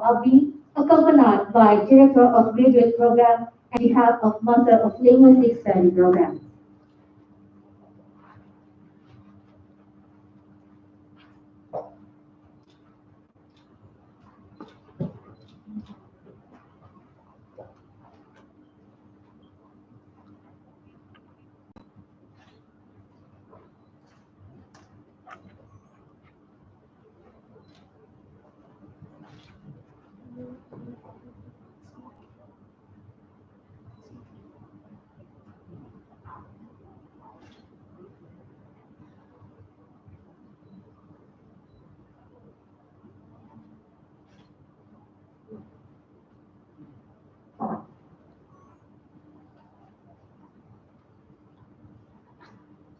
I'll be accompanied by Director of Graduate Program and behalf of Master of Linguistic Study Program.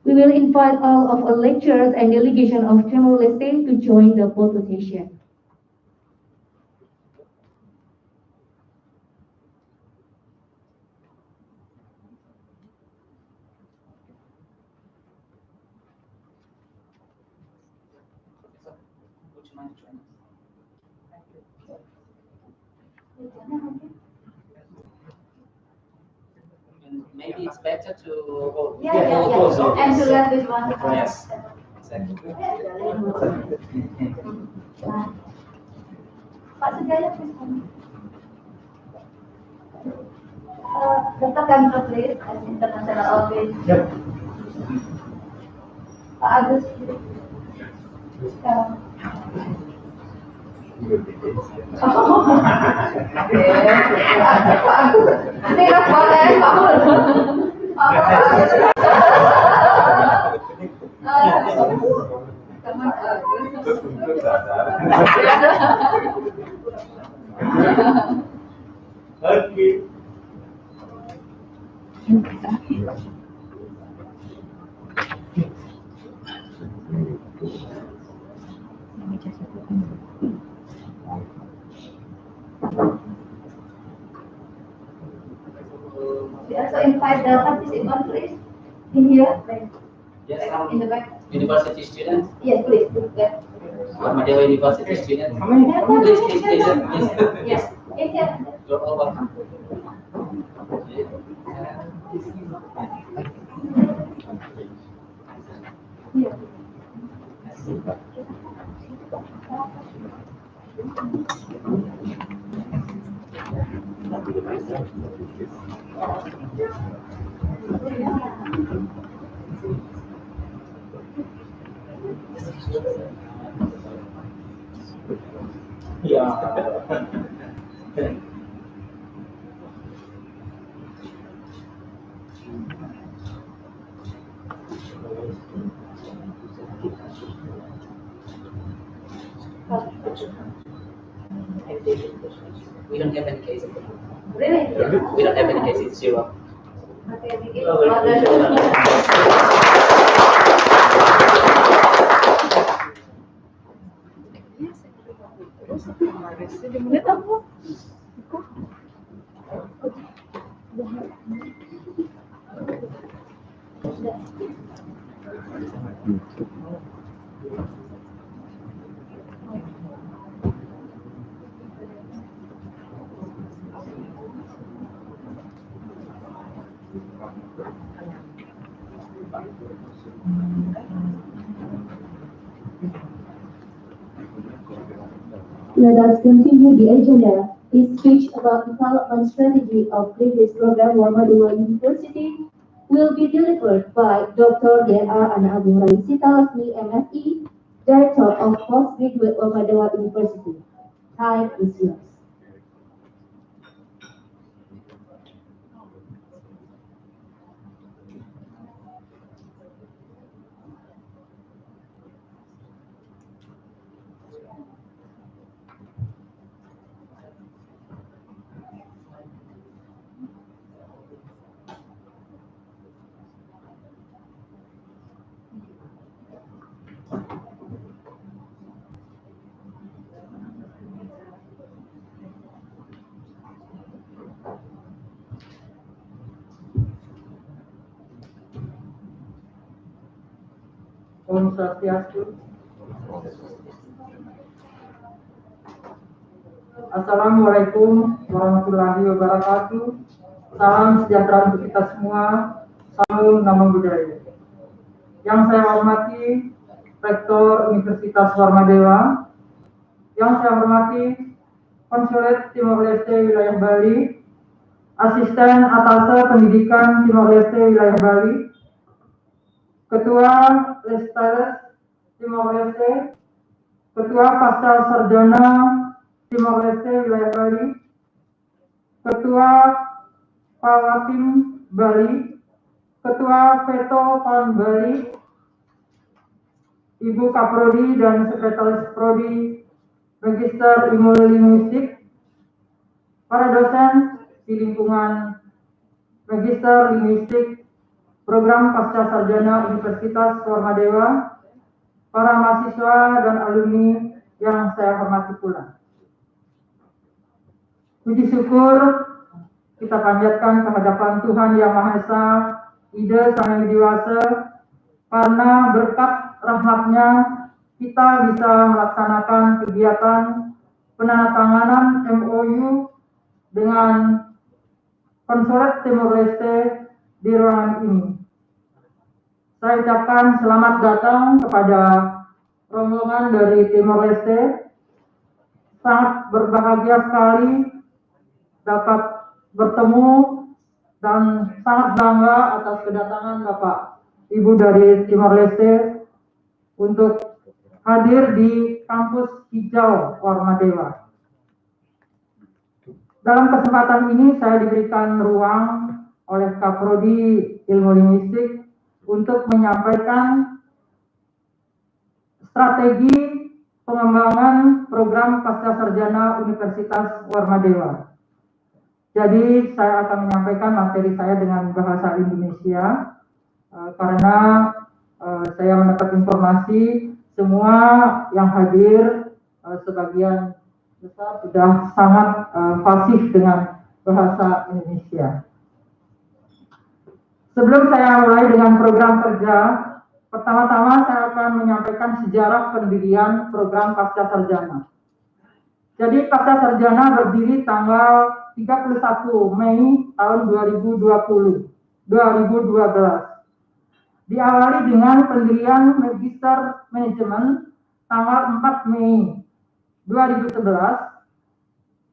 We will invite all of our lecturers and delegation of Timor-Leste to join the photo session. Would you mind joining us? Maybe it's better to hold. And to let this one. Yes, exactly. Pak Sugaya, please come. Dr. Kamsa, please, as international office. Yep. Pak Agus, Nanti kan boleh, Pak Okay. We also invite the participants, please, in here, Yes, in the back. university students, Yes, please, do that. Ahmadiyya University students. Please. Yes, in here. You're all welcome. Here. Yeah. We don't have any cases. Really? We don't have any cases. Zero. Okay, begin. Order. Let us continue the agenda. His speech about development strategy of previous program Muhammadiyah University will be delivered by Dr. D.R. Anabu Sitalasmi, MSc, Director of Postgraduate Muhammadiyah University. Time is yours. Om Swastiastu. Assalamualaikum warahmatullahi wabarakatuh. Salam sejahtera untuk kita semua. Salam nama budaya. Yang saya hormati Rektor Universitas Warmadewa, yang saya hormati Konsulat Timor Leste Wilayah Bali, Asisten Atase Pendidikan Timor Leste Wilayah Bali, Ketua Lestares Timor Leste, Ketua Pasca Sarjana Timor Leste Wilayah Bali, Ketua Pawatim Bali, Ketua Peto Pan Bali, Ibu Kaprodi dan Sekretaris Prodi Magister Ilmu Linguistik, para dosen di lingkungan Magister Linguistik Program Pasca Sarjana Universitas Warmadewa, para mahasiswa dan alumni yang saya hormati pula. Puji syukur kita panjatkan kehadapan Tuhan Yang Maha Esa, Ida Sang Widiwasa, karena berkat rahmat-Nya kita bisa melaksanakan kegiatan penandatanganan MOU dengan Konsulat Timor Leste di ruangan ini. Saya ucapkan selamat datang kepada rombongan dari Timor Leste. Sangat berbahagia sekali dapat bertemu dan sangat bangga atas kedatangan Bapak Ibu dari Timor Leste untuk hadir di kampus hijau Warmadewa. Dalam kesempatan ini saya diberikan ruang oleh Kaprodi Ilmu Linguistik untuk menyampaikan strategi pengembangan program Pasca Sarjana Universitas Warmadewa. Jadi saya akan menyampaikan materi saya dengan bahasa Indonesia karena saya mendapat informasi semua yang hadir sebagian besar sudah sangat fasih dengan bahasa Indonesia. Sebelum saya mulai dengan program kerja, pertama-tama saya akan menyampaikan sejarah pendirian program Pasca Sarjana. Jadi Pasca Sarjana berdiri tanggal 31 Mei tahun 2012. Diawali dengan pendirian Magister Manajemen tanggal 4 Mei 2011.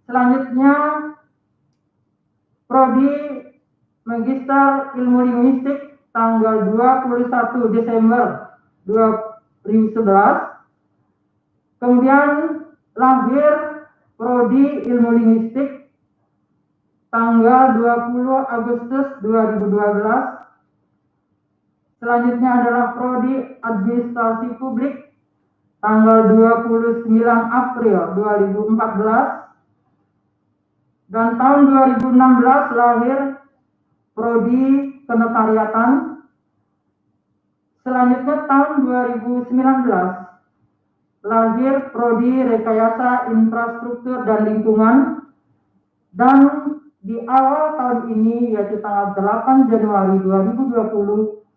Selanjutnya Prodi Magister Ilmu Linguistik tanggal 21 Desember 2011. Kemudian lahir Prodi Ilmu Linguistik tanggal 20 Agustus 2012. Selanjutnya adalah Prodi Administrasi Publik tanggal 29 April 2014. Dan tahun 2016 lahir Prodi Kenotariatan. Selanjutnya tahun 2019 lahir Prodi Rekayasa Infrastruktur dan Lingkungan. Dan di awal tahun ini, yaitu tanggal 8 Januari 2020,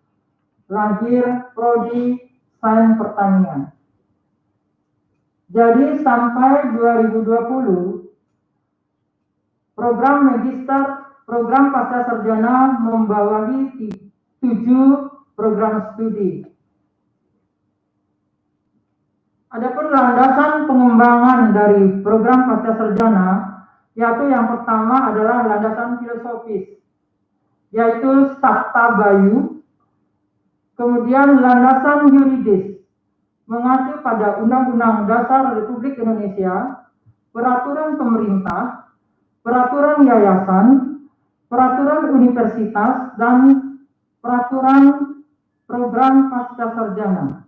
lahir Prodi Sains Pertanian. Jadi sampai 2020, program Magister, program Pasca Sarjana membawahi 7 program studi. Adapun landasan pengembangan dari program Pasca Sarjana, yaitu yang pertama adalah landasan filosofis, yaitu Sabta Bayu. Kemudian landasan yuridis, mengacu pada Undang-Undang Dasar Republik Indonesia, peraturan pemerintah, peraturan yayasan, peraturan universitas, dan peraturan program Pasca Sarjana.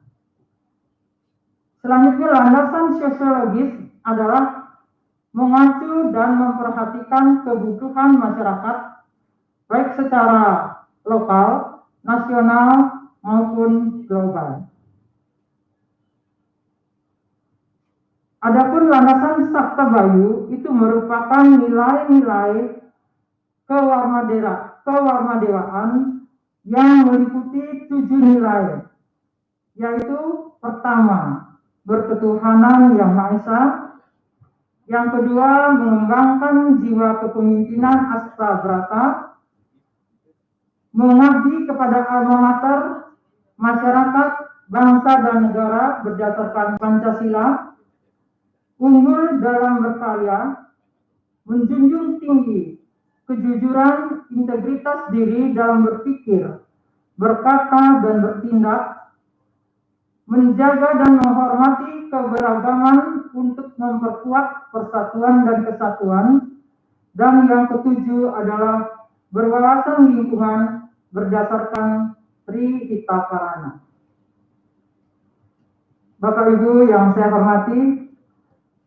Selanjutnya landasan sosiologis adalah mengacu dan memperhatikan kebutuhan masyarakat baik secara lokal, nasional, maupun global. Adapun landasan Sabta Bayu itu merupakan nilai-nilai kewarmadewaan yang meliputi 7 nilai, yaitu pertama, berketuhanan yang Maha Esa. Yang kedua, mengembangkan jiwa kepemimpinan Astra Brata, mengabdi kepada alma mater, masyarakat, bangsa dan negara berdasarkan Pancasila, unggul dalam berkarya, menjunjung tinggi kejujuran, integritas diri dalam berpikir, berkata dan bertindak, menjaga dan menghormati keberagaman untuk memperkuat persatuan dan kesatuan, dan yang ketujuh adalah berwawasan lingkungan berdasarkan Trihita Karana. Bapak Ibu yang saya hormati,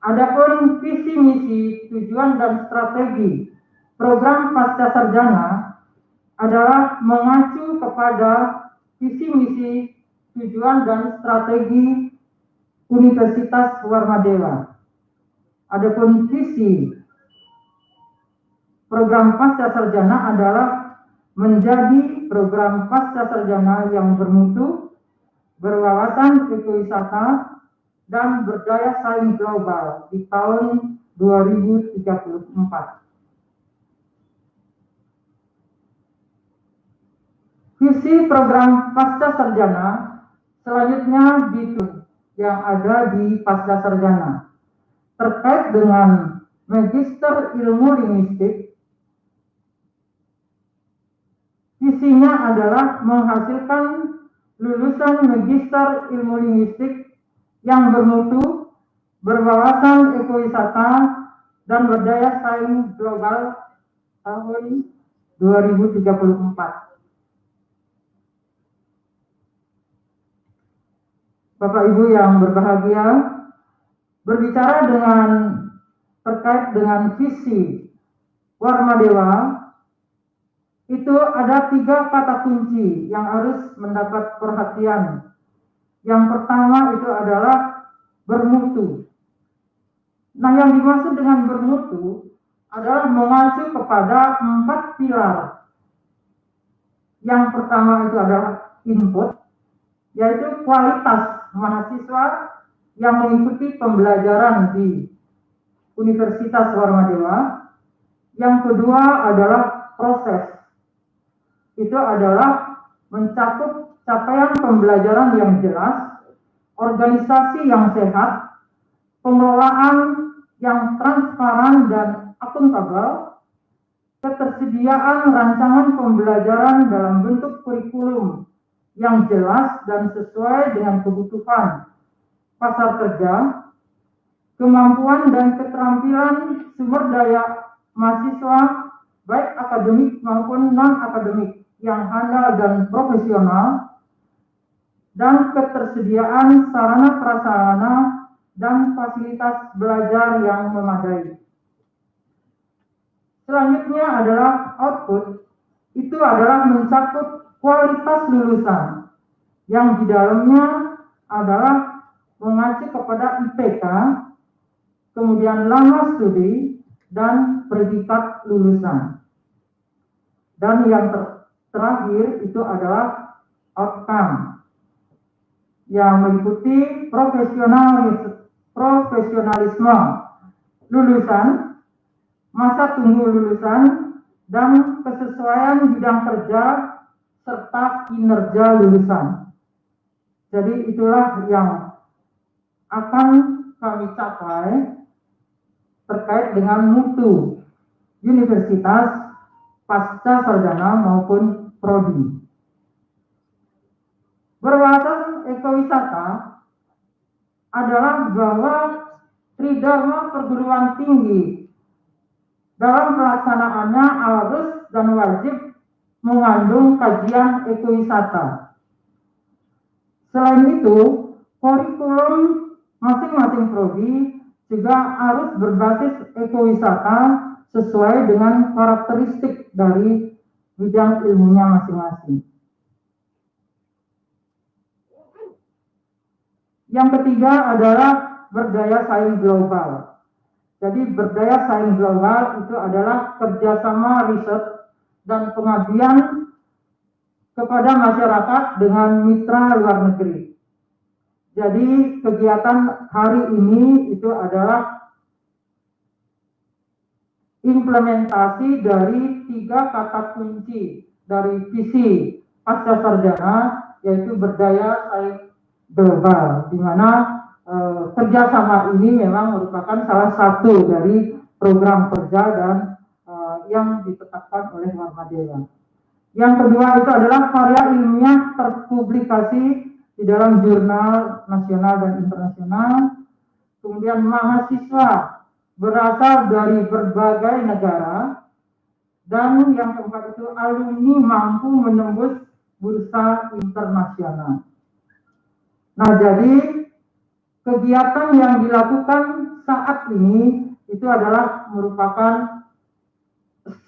adapun visi misi, tujuan dan strategi program Pasca Sarjana adalah mengacu kepada visi misi, tujuan dan strategi Universitas Warmadewa. Adapun visi program Pasca Sarjana adalah menjadi program Pasca Sarjana yang bermutu, berwawasan ekowisata, dan berdaya saing global di tahun 2034. Visi program Pasca Sarjana selanjutnya yang ada di Pasca Sarjana terkait dengan Magister Ilmu Linguistik. Visinya adalah menghasilkan lulusan Magister Ilmu Linguistik yang bermutu, berwawasan ekowisata, dan berdaya saing global tahun 2034. Bapak Ibu yang berbahagia, berbicara terkait dengan visi Warmadewa, itu ada 3 kata kunci yang harus mendapat perhatian. Yang pertama itu adalah bermutu. Nah, yang dimaksud dengan bermutu adalah mengacu kepada 4 pilar. Yang pertama itu adalah input, yaitu kualitas mahasiswa yang mengikuti pembelajaran di Universitas Warmadewa. Yang kedua adalah proses. Itu adalah mencakup capaian pembelajaran yang jelas, organisasi yang sehat, pengelolaan yang transparan dan akuntabel, ketersediaan rancangan pembelajaran dalam bentuk kurikulum yang jelas dan sesuai dengan kebutuhan pasar kerja, kemampuan dan keterampilan sumber daya mahasiswa baik akademik maupun non-akademik yang handal dan profesional, dan ketersediaan sarana prasarana dan fasilitas belajar yang memadai. Selanjutnya adalah output, itu adalah mencakup kualitas lulusan yang di dalamnya adalah mengacu kepada IPK, kemudian lama studi, dan predikat lulusan. Dan yang terakhir itu adalah outcome yang meliputi profesionalisme lulusan, masa tunggu lulusan, dan kesesuaian bidang kerja serta kinerja lulusan. Jadi itulah yang akan kami capai terkait dengan mutu universitas pasca sarjana maupun prodi. Berwawasan ekowisata adalah bahwa tridharma perguruan tinggi dalam pelaksanaannya harus dan wajib mengandung kajian ekowisata. Selain itu, kurikulum masing-masing prodi juga harus berbasis ekowisata sesuai dengan karakteristik dari bidang ilmunya masing-masing. Yang ketiga adalah berdaya saing global. Jadi berdaya saing global itu adalah kerjasama riset dan pengabdian kepada masyarakat dengan mitra luar negeri. Jadi kegiatan hari ini itu adalah implementasi dari 3 kata kunci dari visi pasca sarjana, yaitu berdaya saing global, di mana kerjasama ini memang merupakan salah satu dari program kerja dan yang ditetapkan oleh Muhammadiyah. Yang kedua itu adalah karya ilmiah terpublikasi di dalam jurnal nasional dan internasional. Kemudian mahasiswa berasal dari berbagai negara. Dan yang keempat itu alumni mampu menembus bursa internasional. Nah, jadi kegiatan yang dilakukan saat ini itu adalah merupakan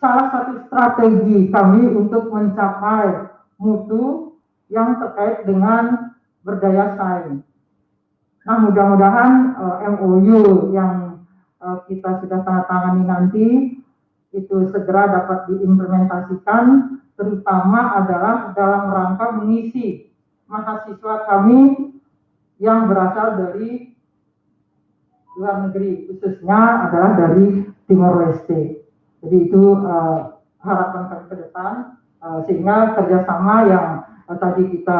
salah satu strategi kami untuk mencapai mutu yang terkait dengan berdaya saing. Nah, mudah-mudahan MOU yang kita sudah tanda tangani nanti itu segera dapat diimplementasikan, terutama adalah dalam rangka mengisi mahasiswa kami yang berasal dari luar negeri, khususnya adalah dari Timor Leste. Jadi itu harapan kami ke depan, sehingga kerjasama yang tadi kita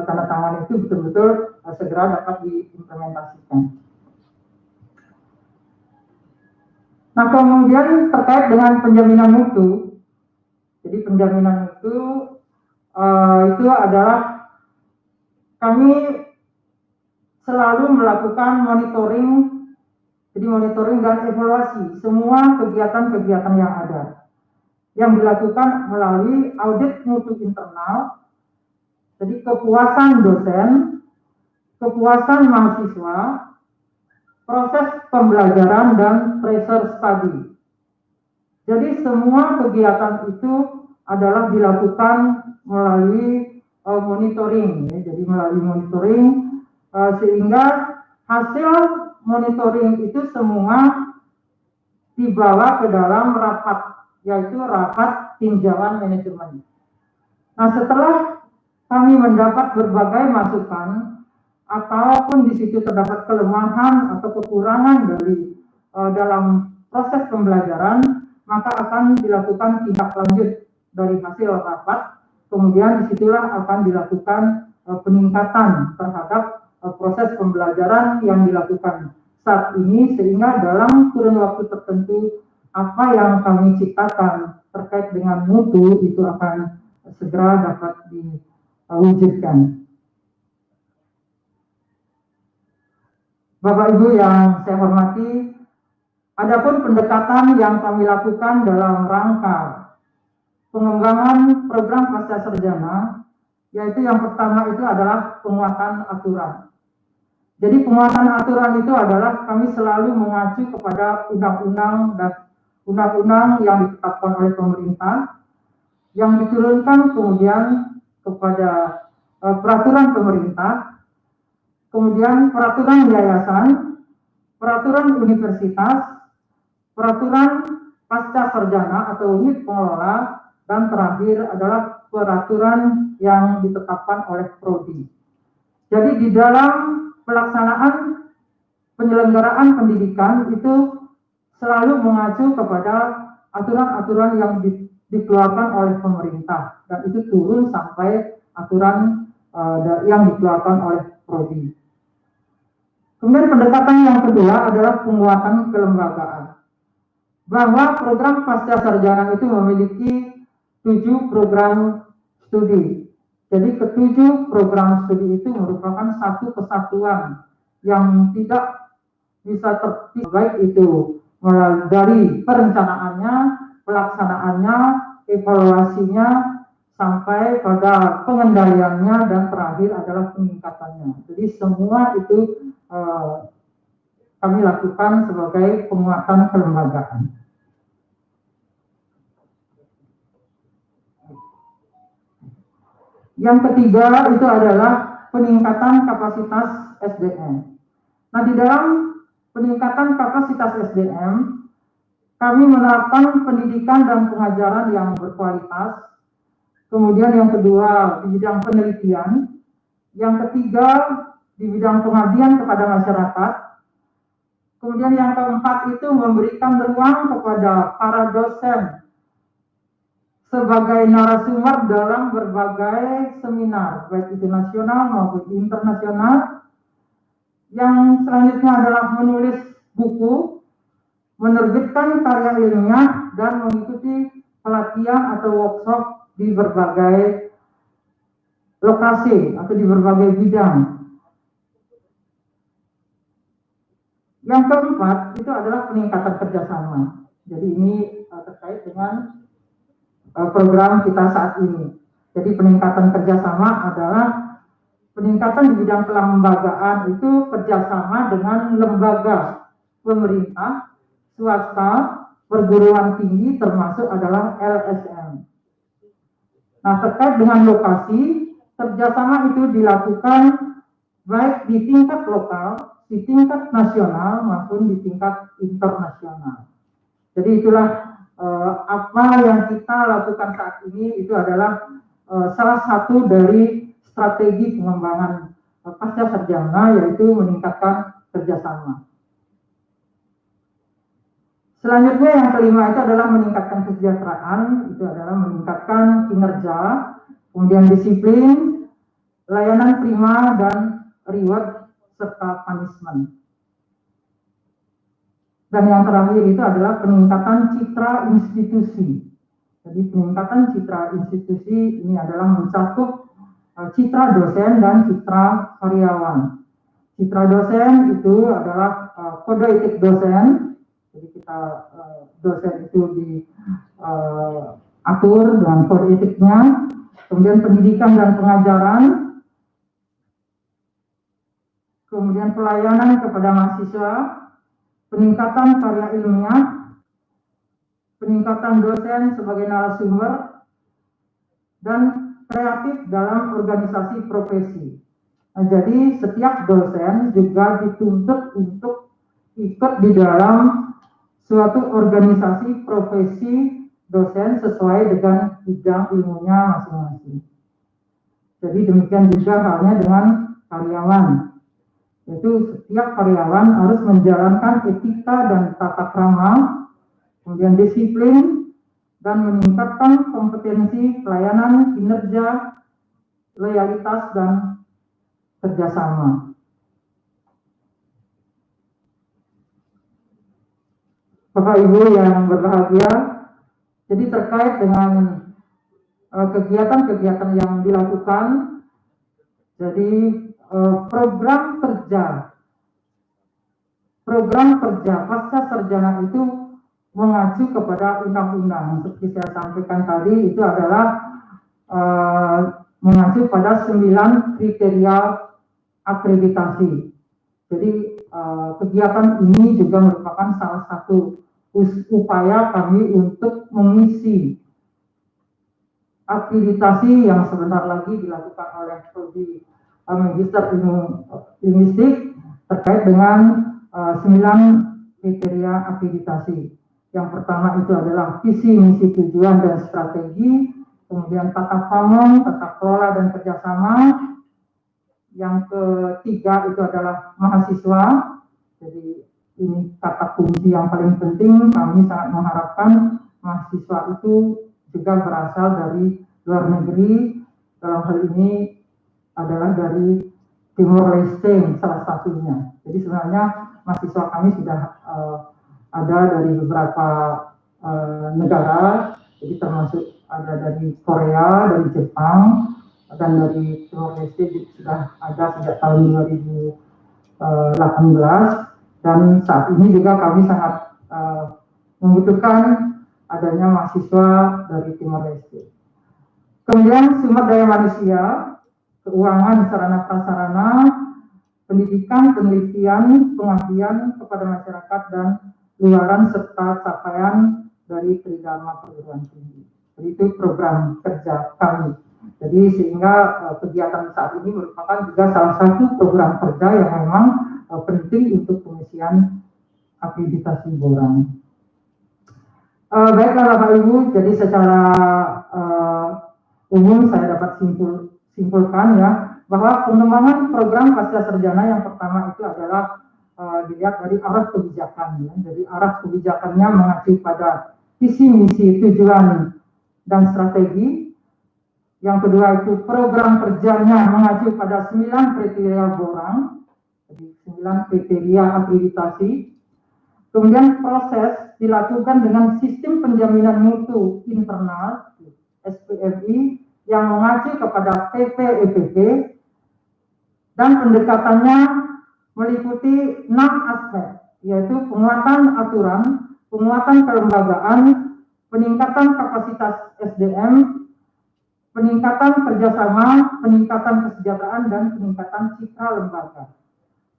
tanda tangan itu betul-betul segera dapat diimplementasikan. Nah, kemudian terkait dengan penjaminan mutu, jadi penjaminan mutu itu adalah kami selalu melakukan monitoring, jadi monitoring dan evaluasi semua kegiatan-kegiatan yang ada, yang dilakukan melalui audit mutu internal, jadi kepuasan dosen, kepuasan mahasiswa, proses pembelajaran dan tracer study. Jadi semua kegiatan itu adalah dilakukan melalui monitoring, ya. Jadi melalui monitoring sehingga hasil monitoring itu semua dibawa ke dalam rapat, yaitu rapat tinjauan manajemen. Nah, setelah kami mendapat berbagai masukan, ataupun di situ terdapat kelemahan atau kekurangan dari dalam proses pembelajaran, maka akan dilakukan tindak lanjut dari hasil rapat. Kemudian disitulah akan dilakukan peningkatan terhadap proses pembelajaran yang dilakukan saat ini, sehingga dalam kurun waktu tertentu apa yang kami ciptakan terkait dengan mutu itu akan segera dapat diwujudkan. Bapak Ibu yang saya hormati, adapun pendekatan yang kami lakukan dalam rangka pengembangan program pasca sarjana, yaitu yang pertama itu adalah penguatan aturan. Jadi penguatan aturan itu adalah kami selalu mengacu kepada undang-undang dan undang-undang yang ditetapkan oleh pemerintah, yang diturunkan kemudian kepada peraturan pemerintah, kemudian peraturan yayasan, peraturan universitas, peraturan pasca sarjana atau unit pengelola, dan terakhir adalah peraturan yang ditetapkan oleh Prodi. Jadi di dalam pelaksanaan penyelenggaraan pendidikan itu selalu mengacu kepada aturan-aturan yang dikeluarkan oleh pemerintah, dan itu turun sampai aturan yang dikeluarkan oleh Prodi. Kemudian pendekatan yang kedua adalah penguatan kelembagaan. Bahwa program pasca sarjana itu memiliki 7 program studi. Jadi ke-7 program studi itu merupakan satu kesatuan yang tidak bisa terpisah, baik itu mulai dari perencanaannya, pelaksanaannya, evaluasinya, sampai pada pengendaliannya, dan terakhir adalah peningkatannya. Jadi semua itu kami lakukan sebagai penguatan kelembagaan. Yang ketiga itu adalah peningkatan kapasitas SDM. Nah, di dalam peningkatan kapasitas SDM, kami menerapkan pendidikan dan pengajaran yang berkualitas. Kemudian yang kedua di bidang penelitian, yang ketiga di bidang pengabdian kepada masyarakat, Kemudian yang keempat itu memberikan ruang kepada para dosen sebagai narasumber dalam berbagai seminar, baik itu nasional maupun internasional. Yang selanjutnya adalah menulis buku, menerbitkan karya ilmiah, dan mengikuti pelatihan atau workshop di berbagai lokasi atau di berbagai bidang. Yang keempat itu adalah peningkatan kerjasama. Jadi ini terkait dengan program kita saat ini. Jadi peningkatan kerjasama adalah peningkatan di bidang kelembagaan itu kerjasama dengan lembaga pemerintah, swasta, perguruan tinggi termasuk adalah LSM. Nah, terkait dengan lokasi, kerjasama itu dilakukan baik di tingkat lokal, di tingkat nasional maupun di tingkat internasional. Jadi itulah apa yang kita lakukan saat ini itu adalah salah satu dari strategi pengembangan pasca sarjana, yaitu meningkatkan kerjasama. Selanjutnya yang kelima itu adalah meningkatkan kesejahteraan, itu adalah meningkatkan kinerja, kemudian disiplin, layanan prima dan reward serta punishment. Dan yang terakhir itu adalah peningkatan citra institusi. Jadi peningkatan citra institusi ini adalah mencakup citra dosen dan citra karyawan. Citra dosen itu adalah kode etik dosen. Jadi kita dosen itu diatur dengan kode etiknya. Kemudian pendidikan dan pengajaran. Kemudian pelayanan kepada mahasiswa. Peningkatan karya ilmiah, peningkatan dosen sebagai narasumber, dan kreatif dalam organisasi profesi. Nah, jadi setiap dosen juga dituntut untuk ikut di dalam suatu organisasi profesi dosen sesuai dengan bidang ilmunya masing-masing. Jadi demikian juga halnya dengan karyawan. Yaitu setiap karyawan harus menjalankan etika dan tata krama, kemudian disiplin, dan meningkatkan kompetensi pelayanan, kinerja, loyalitas, dan kerjasama. Bapak Ibu yang berbahagia, jadi terkait dengan kegiatan-kegiatan yang dilakukan, jadi program kerja pasca sarjana itu mengacu kepada undang-undang. Seperti saya sampaikan tadi, itu adalah mengacu pada 9 kriteria akreditasi. Jadi kegiatan ini juga merupakan salah satu upaya kami untuk mengisi akreditasi yang sebentar lagi dilakukan oleh Prodi Magister Ilmu Linguistik terkait dengan 9 kriteria akreditasi. Yang pertama itu adalah visi, misi, tujuan, dan strategi. Kemudian tata pamong, tata kelola, dan kerjasama. Yang ketiga itu adalah mahasiswa. Jadi ini kata kunci yang paling penting. Kami sangat mengharapkan mahasiswa itu juga berasal dari luar negeri. Dalam hal ini adalah dari Timor Leste salah satunya. Jadi sebenarnya mahasiswa kami sudah ada dari beberapa negara, jadi termasuk ada dari Korea, dari Jepang, dan dari Timor Leste sudah ada sejak tahun 2018. Dan saat ini juga kami sangat membutuhkan adanya mahasiswa dari Timor Leste. Kemudian sumber daya manusia, keuangan, sarana prasarana, pendidikan, penelitian, pengabdian kepada masyarakat, dan luaran serta capaian dari Tridharma perguruan tinggi. Jadi itu program kerja kami. Jadi sehingga kegiatan saat ini merupakan juga salah satu program kerja yang memang penting untuk pengisian akreditasi borang. Baiklah Bapak Ibu, jadi secara umum saya dapat simpulkan ya bahwa pengembangan program pasca sarjana yang pertama itu adalah dilihat dari arah kebijakan, ya. Jadi arah kebijakannya mengacu pada visi misi tujuan dan strategi. Yang kedua itu program kerjanya mengacu pada 9 kriteria borang, jadi 9 kriteria akreditasi. Kemudian proses dilakukan dengan sistem penjaminan mutu internal SPMI yang mengacu kepada PPEPP dan pendekatannya meliputi 6 aspek, yaitu penguatan aturan, penguatan kelembagaan, peningkatan kapasitas SDM, peningkatan kerjasama, peningkatan kesejahteraan, dan peningkatan citra lembaga.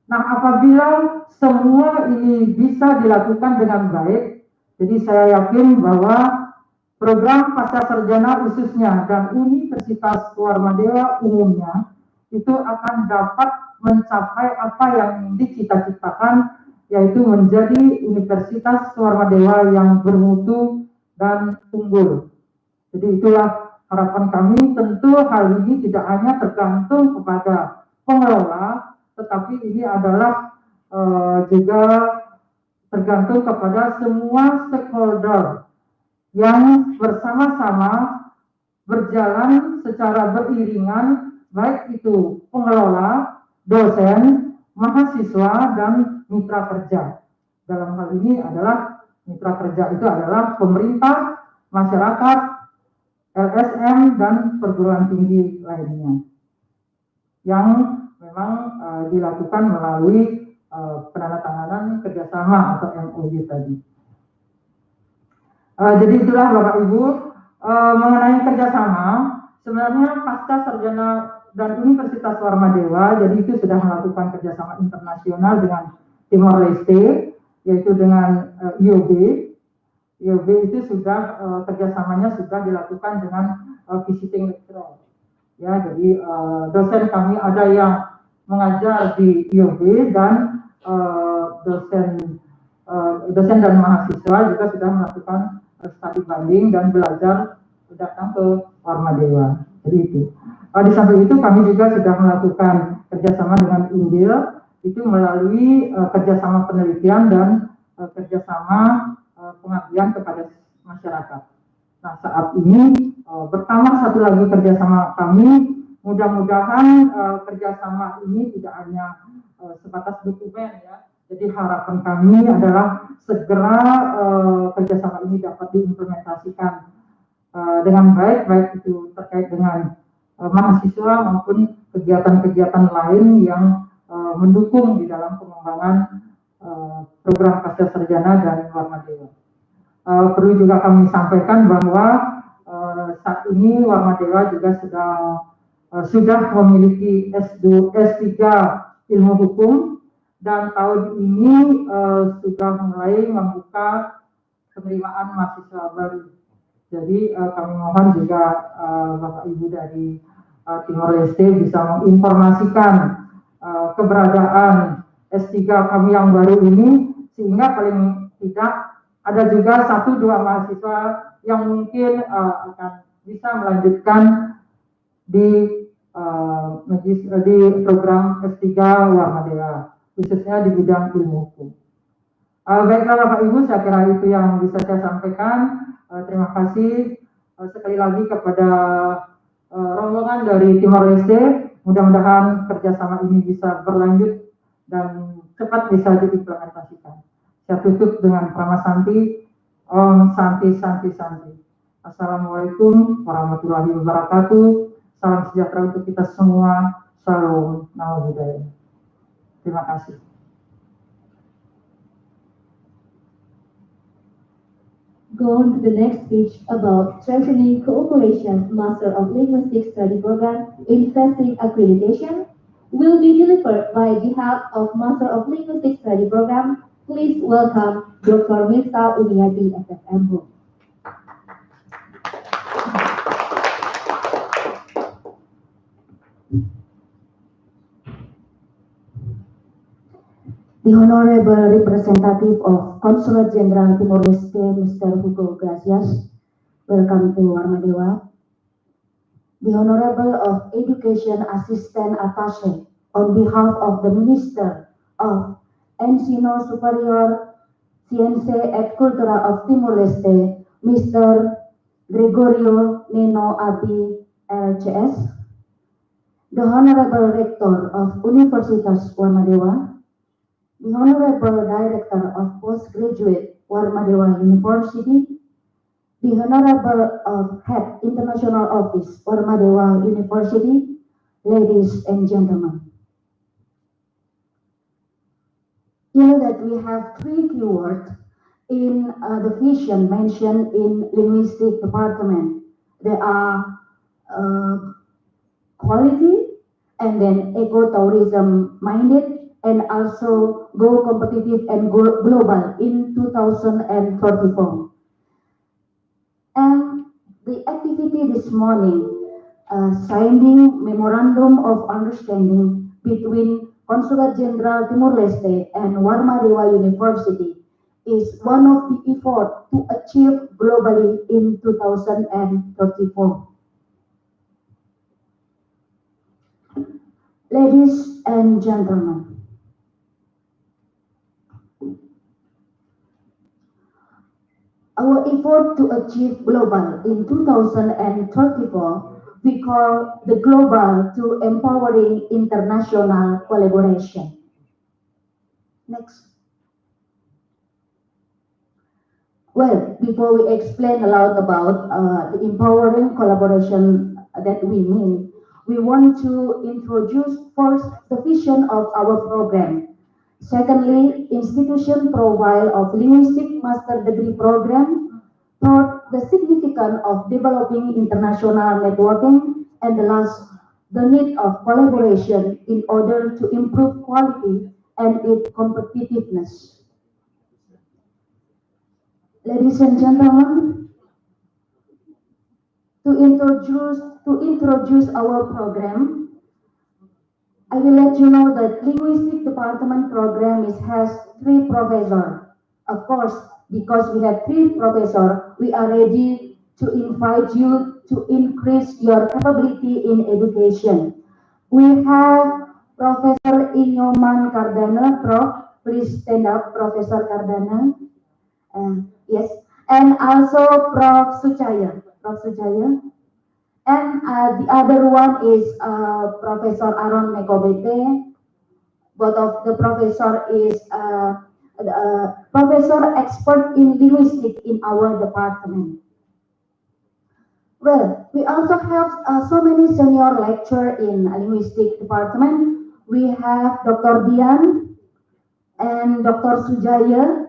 Nah, apabila semua ini bisa dilakukan dengan baik, jadi saya yakin bahwa program pasca sarjana khususnya dan Universitas Warmadewa umumnya itu akan dapat mencapai apa yang dicita-citakan, yaitu menjadi Universitas Warmadewa yang bermutu dan unggul. Jadi itulah harapan kami. Tentu hal ini tidak hanya tergantung kepada pengelola, tetapi ini adalah juga tergantung kepada semua stakeholder yang bersama-sama berjalan secara beriringan, baik itu pengelola, dosen, mahasiswa, dan mitra kerja. Dalam hal ini adalah mitra kerja itu adalah pemerintah, masyarakat, LSM, dan perguruan tinggi lainnya yang memang dilakukan melalui penandatanganan kerjasama atau MOU tadi. Jadi itulah Bapak Ibu mengenai kerjasama. Sebenarnya pasca sarjana dan Universitas Warmadewa, jadi itu sudah melakukan kerjasama internasional dengan Timor Leste, yaitu dengan IOB. IOB itu sudah kerjasamanya sudah dilakukan dengan visiting lecturer. Ya, jadi dosen kami ada yang mengajar di IOB dan dosen dan mahasiswa juga sudah melakukan studi banding dan belajar datang ke Warmadewa. Jadi itu. Di samping itu kami juga sudah melakukan kerjasama dengan Indil itu melalui kerjasama penelitian dan kerjasama pengabdian kepada masyarakat. Nah, saat ini bertambah satu lagi kerjasama kami. Mudah-mudahan kerjasama ini tidak hanya sebatas dokumen, ya. Jadi harapan kami adalah segera kerjasama ini dapat diimplementasikan dengan baik, baik itu terkait dengan mahasiswa maupun kegiatan-kegiatan lain yang mendukung di dalam pengembangan program pasca sarjana dari Warmadewa. Perlu juga kami sampaikan bahwa saat ini Warmadewa juga sudah memiliki S3 ilmu hukum dan tahun ini sudah mulai membuka penerimaan mahasiswa baru. Jadi kami mohon juga Bapak Ibu dari Timor Leste bisa menginformasikan keberadaan S3 kami yang baru ini, sehingga paling tidak ada juga 1-2 mahasiswa yang mungkin akan bisa melanjutkan di program S3 Warmadewa, khususnya di bidang ilmu hukum. Baiklah Bapak Ibu, saya kira itu yang bisa saya sampaikan. Terima kasih sekali lagi kepada rombongan dari Timor Leste. Mudah-mudahan kerjasama ini bisa berlanjut dan cepat bisa diimplementasikan. Saya tutup dengan Pramasanti, Om Santi Santi Santi. Assalamualaikum warahmatullahi wabarakatuh. Salam sejahtera untuk kita semua. Salam Namo Buddhaya. Terima kasih. Go on to the next speech about strengthening cooperation, Master of Linguistics Study Program, investing accreditation, will be delivered by behalf of Master of Linguistics Study Program. Please welcome Dr. Miftah Umiyati, SFM. The Honorable Representative of Consulate General Timor-Leste, Mr. Hugo Gracias, welcome to Warmadewa. The Honorable of Education Assistant Attaché, on behalf of the Minister of Ensino Superior Ciencia et Cultura of Timor-Leste, Mr. Gregorio Nino Abi, LCS, the Honorable Rector of Universitas Warmadewa, the Honorable Director of Postgraduate Warmadewa University, the Honorable Head International Office Warmadewa University, ladies and gentlemen. You know that we have three keywords in the vision mentioned in linguistic department. There are quality, and then ecotourism minded, and also go competitive and go global in 2034. And the activity this morning, signing memorandum of understanding between Consulate Jenderal Timor-Leste and Warmadewa University is one of the efforts to achieve globally in 2034. Ladies and gentlemen, our effort to achieve global in 2034, we call the global to empowering international collaboration. Next. Well, before we explain a lot about the empowering collaboration that we mean, we want to introduce first the vision of our program. Secondly, institution profile of linguistic master degree program. Third, the significance of developing international networking. And the last, the need of collaboration in order to improve quality and its competitiveness. Ladies and gentlemen, to introduce our program, I will let you know that linguistic department program has 3 professors. Of course, because we have 3 professors, we are ready to invite you to increase your capability in education. We have Professor Inyoman Cardana. Prof, please stand up, Professor Cardana. Yes, and also Prof Suchaya. Prof Suchaya. And the other one is Professor Aaron Mekobete. Both of the professor is professor expert in linguistics in our department. Well, we also have so many senior lecturer in linguistics department. We have Dr. Dian and Dr. Sujaya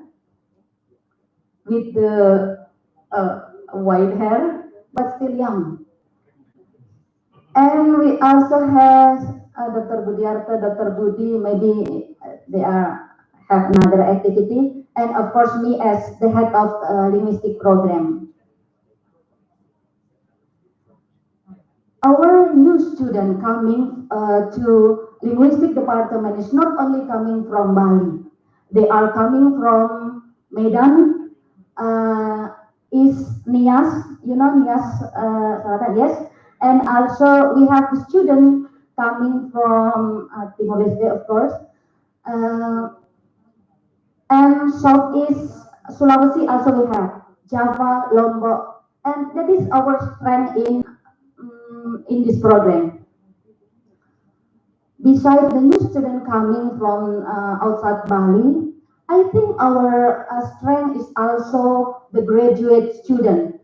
with the white hair, but still young. And we also have Dr. Budiarto, Dr. Budi, maybe they have another activity, and of course me as the head of linguistic program. Our new student coming to linguistic department is not only coming from Bali, they are coming from Medan, is Nias, you know Nias, yes. And also we have the student coming from Timor-Leste, of course, and Southeast Sulawesi also we have Java, Lombok, and that is our strength in this program. Besides the new student coming from outside Bali, I think our strength is also the graduate student.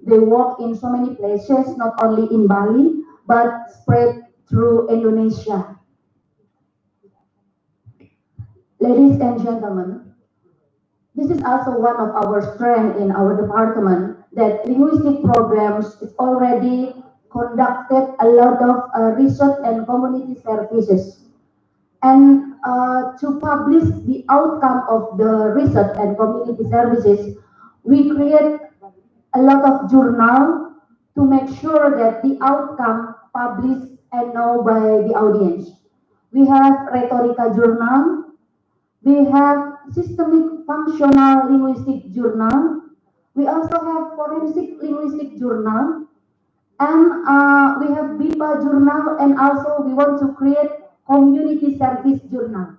They work in so many places, not only in Bali, but spread through Indonesia. Ladies and gentlemen, this is also one of our strengths in our department, that linguistic programs is already conducted a lot of research and community services. And to publish the outcome of the research and community services, we create a lot of journal to make sure that the outcome published and known by the audience. We have Rhetorica journal, we have Systemic Functional Linguistic journal, we also have Forensic Linguistic journal, and we have BIPA journal, and also we want to create Community Service journal.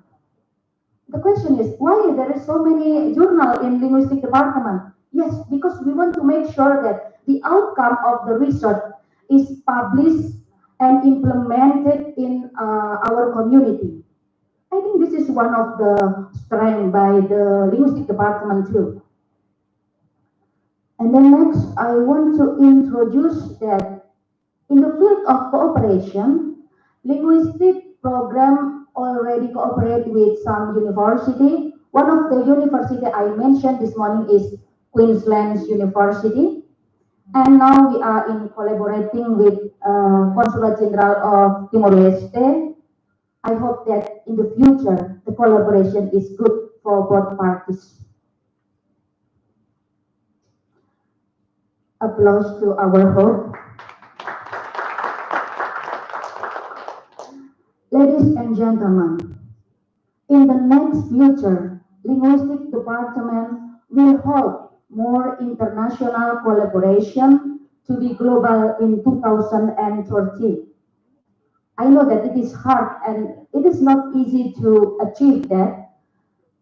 the question is why there is so many journal in linguistic department? Yes, because we want to make sure that the outcome of the research is published and implemented in our community. I think this is one of the strength by the linguistic department too. And then next, I want to introduce that in the field of cooperation, linguistic program already cooperate with some university. One of the university I mentioned this morning is Queensland University. And now we are in collaborating with Consulate General of Timor-Leste. I hope that in the future, the collaboration is good for both parties. Applause to our hope. Ladies and gentlemen, in the next future, linguistic department will hold more international collaboration to be global in 2030. I know that it is hard and it is not easy to achieve that,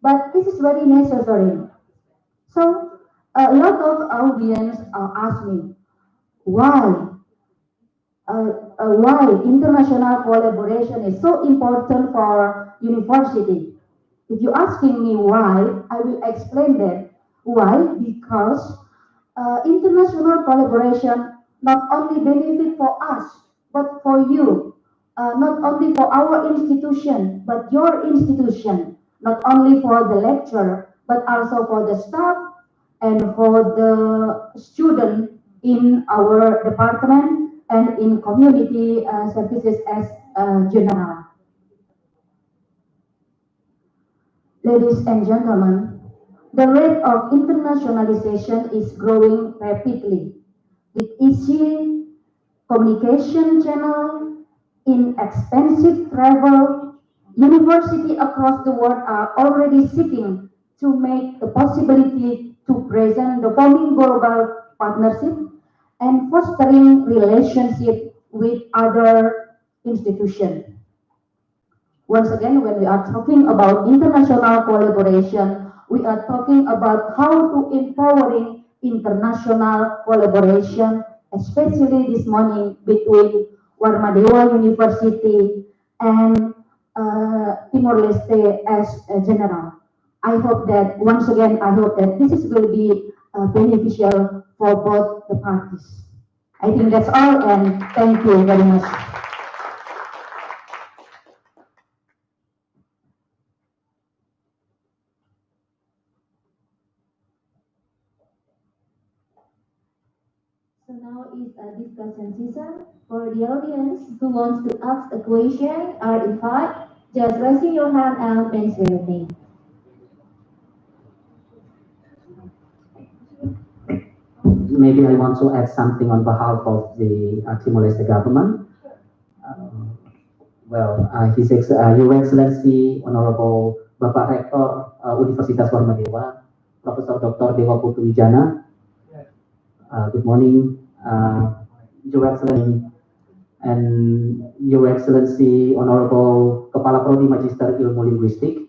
but this is very necessary. So a lot of audience ask me, why why international collaboration is so important for university. If you're asking me why, I will explain that. Why? Because international collaboration not only benefit for us, but for you. Not only for our institution, but your institution. Not only for the lecturer, but also for the staff and for the student in our department and in community services as general. Ladies and gentlemen, the rate of internationalization is growing rapidly with easy communication channel, inexpensive travel. Universities across the world are already seeking to make the possibility to present the forming global partnership and fostering relationship with other institutions. Once again, when we are talking about international collaboration, we are talking about how to empowering international collaboration, especially this morning between Warmadewa University and Timor-Leste as a general. I hope that, once again, I hope that this is will be beneficial for both the parties. I think that's all, and thank you very much. So now is a discussion session for the audience who wants to ask a question or invite. Just raising your hand and mention your name. Maybe I want to add something on behalf of the Timor-Leste government. Your Excellency, Honorable Bapak Rektor Universitas Warmadewa, Profesor Dr. Dewa Putuwijana. Good morning, Your Excellency, and Your Excellency, Honorable Kepala Prodi Magister Ilmu Linguistik.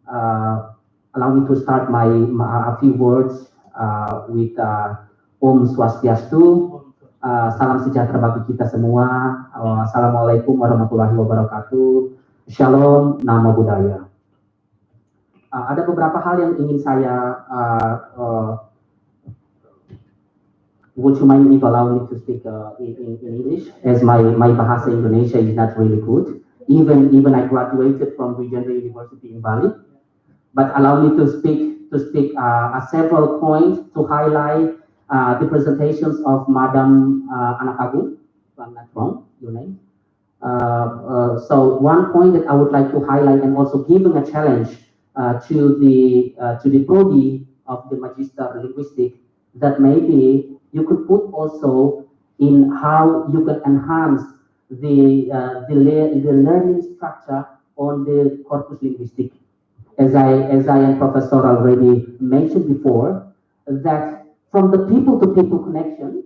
Allow me to start a few words with Om Swastiastu, salam sejahtera bagi kita semua. Assalamualaikum warahmatullahi wabarakatuh. Shalom, nama budaya. Ada beberapa hal yang ingin saya would you mind if allow me to speak in English, as my bahasa Indonesia is not really good. Even I graduated from Widyandra University in Bali, but allow me to speak several points to highlight the presentations of Madam Anak Agung, if I'm not wrong, your name. So one point that I would like to highlight, and also giving a challenge to the Prodi of the Magister Linguistic, that maybe you could put also in how you can enhance the learning structure on the corpus linguistic. As I and Professor already mentioned before, that from the people-to-people connection,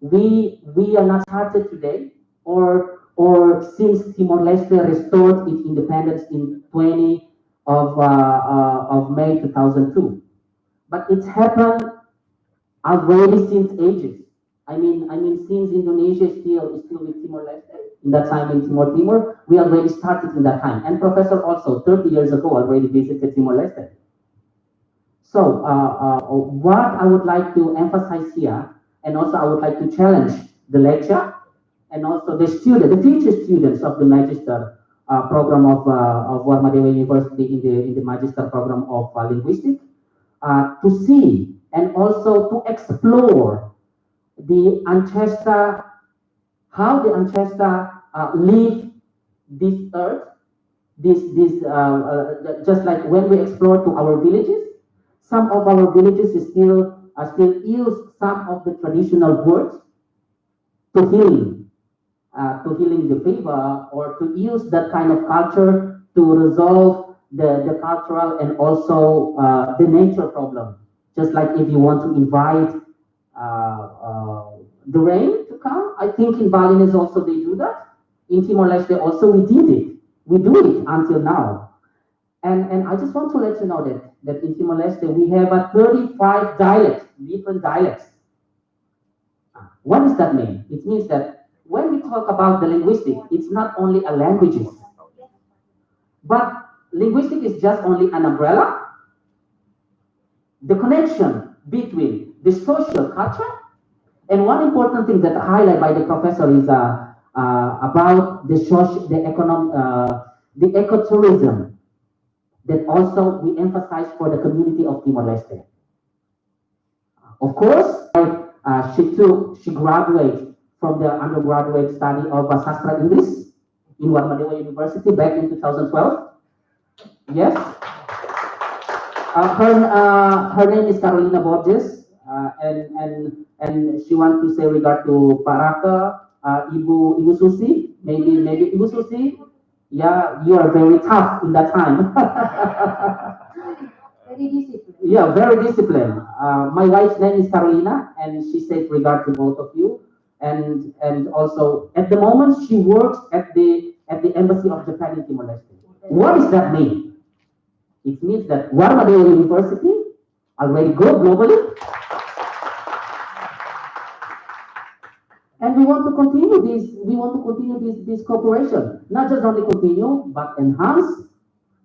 we are not started today, or since Timor-Leste restored its independence in of May 2002. But it's happened already since ages. I mean, since Indonesia is still with Timor-Leste, in that time in Timor, we already started in that time. And Professor also 30 years ago already visited Timor-Leste. So what I would like to emphasize here, and also I would like to challenge the lecture, and also the future students of the Magister program of Warmadewa University in the Magister program of Linguistics, to see and also to explore the ancestor, how the ancestor live this earth, just like when we explore to our villages, some of our villages is still use some of the traditional words to healing the fever, or to use that kind of culture to resolve the cultural and also the nature problem. Just like if you want to invite the rain to come, I think in Balinese also they do that. In Timor-Leste also we did it. We do it until now. And I just want to let you know that in Timor-Leste we have 35 dialects, different dialects. What does that mean? It means that when we talk about the linguistic, it's not only a languages, but linguistic is just only an umbrella. The connection between the social culture, and one important thing that highlighted by the professor is about the ecotourism, that also we emphasize for the community of Timor-Leste. Of course, she graduated from the undergraduate study of Sastra English in Warmadewa University back in 2012. Yes. Her name is Carolina Borges, and she wants to say regard to Pak Raka, Ibu Susi, maybe Ibu Susi. Yeah, you are very tough in that time. Very disciplined. Yeah, very disciplined. My wife's name is Carolina, and she said regard to both of you. And also at the moment she works at the embassy of Japan in Timor-Leste. What does that mean? It means that Warmadewa University already go globally, and we want to continue this. We want to continue this cooperation, not just only continue but enhance,